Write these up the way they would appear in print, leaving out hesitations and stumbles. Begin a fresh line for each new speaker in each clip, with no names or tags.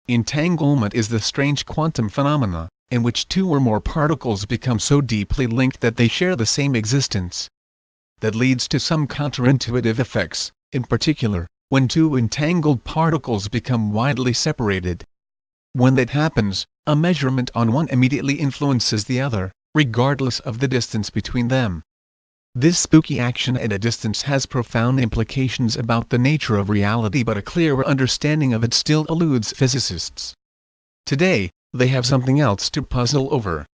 Entanglement is the strange quantum phenomena, in which two or more particles become so deeply linked that they share the same existence. That leads to some counterintuitive effects, in particular, when two entangled particles become widely separated. When that happens, a measurement on one immediately influences the other, regardless of the distance between them. This spooky action at a distance has profound implications about the nature of reality, but a clearer understanding of it still eludes physicists. Today, they have something else to puzzle over.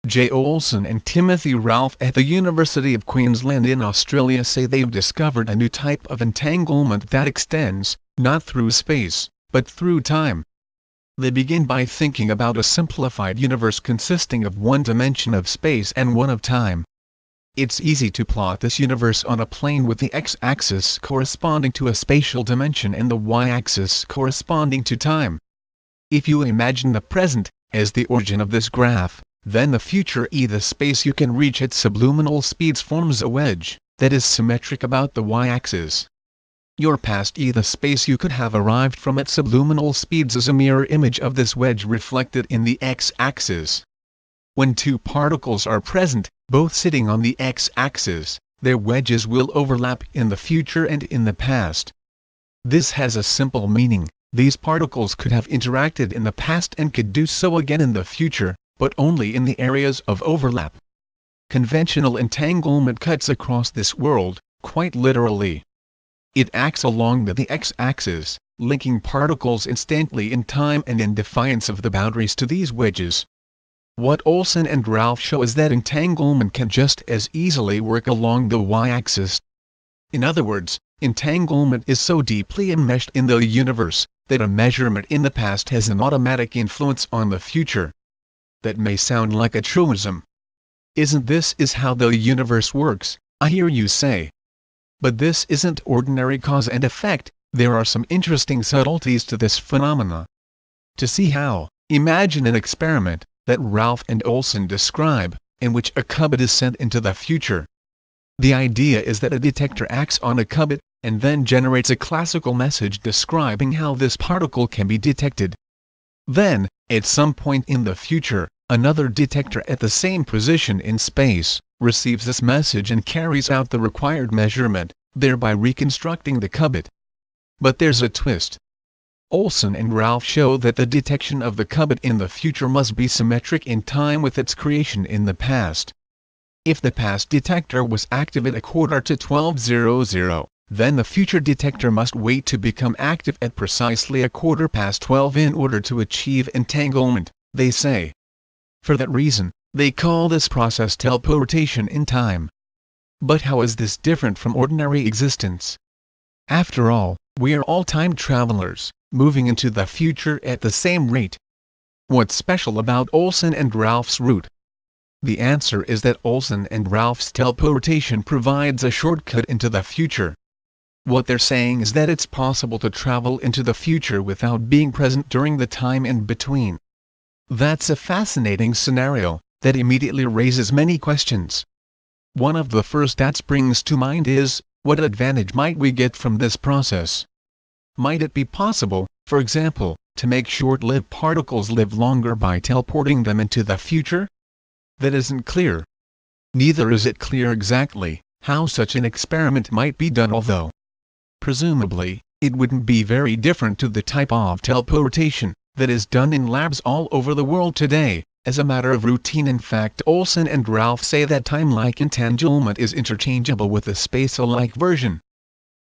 J. Olson and Timothy Ralph at the University of Queensland in Australia say they've discovered a new type of entanglement that extends, not through space, but through time. They begin by thinking about a simplified universe consisting of one dimension of space and one of time. It's easy to plot this universe on a plane with the x-axis corresponding to a spatial dimension and the y-axis corresponding to time. If you imagine the present as the origin of this graph, then the future, the space you can reach at subluminal speeds, forms a wedge that is symmetric about the y-axis. Your past, the space you could have arrived from at subluminal speeds, is a mirror image of this wedge reflected in the x-axis. When two particles are present, both sitting on the x-axis, their wedges will overlap in the future and in the past. This has a simple meaning: these particles could have interacted in the past and could do so again in the future, but only in the areas of overlap. Conventional entanglement cuts across this world, quite literally. It acts along the x-axis, linking particles instantly in time and in defiance of the boundaries to these wedges. What Olson and Ralph show is that entanglement can just as easily work along the y-axis. In other words, entanglement is so deeply enmeshed in the universe that a measurement in the past has an automatic influence on the future. That may sound like a truism. Isn't this how the universe works, I hear you say. But this isn't ordinary cause and effect. There are some interesting subtleties to this phenomena. To see how, imagine an experiment that Ralph and Olson describe, in which a qubit is sent into the future. The idea is that a detector acts on a qubit, and then generates a classical message describing how this particle can be detected. Then, at some point in the future, another detector at the same position in space receives this message and carries out the required measurement, thereby reconstructing the qubit. But there's a twist. Olson and Ralph show that the detection of the qubit in the future must be symmetric in time with its creation in the past. If the past detector was active at 11:45, then the future detector must wait to become active at precisely 12:15 in order to achieve entanglement, they say. For that reason, they call this process teleportation in time. But how is this different from ordinary existence? After all, we are all time travelers, moving into the future at the same rate. What's special about Olson and Ralph's route? The answer is that Olson and Ralph's teleportation provides a shortcut into the future. What they're saying is that it's possible to travel into the future without being present during the time in between. That's a fascinating scenario that immediately raises many questions. One of the first that springs to mind is, what advantage might we get from this process? Might it be possible, for example, to make short-lived particles live longer by teleporting them into the future? That isn't clear. Neither is it clear exactly how such an experiment might be done, although presumably, it wouldn't be very different to the type of teleportation that is done in labs all over the world today, as a matter of routine. In fact, Olson and Ralph say that time-like entanglement is interchangeable with the space-alike version,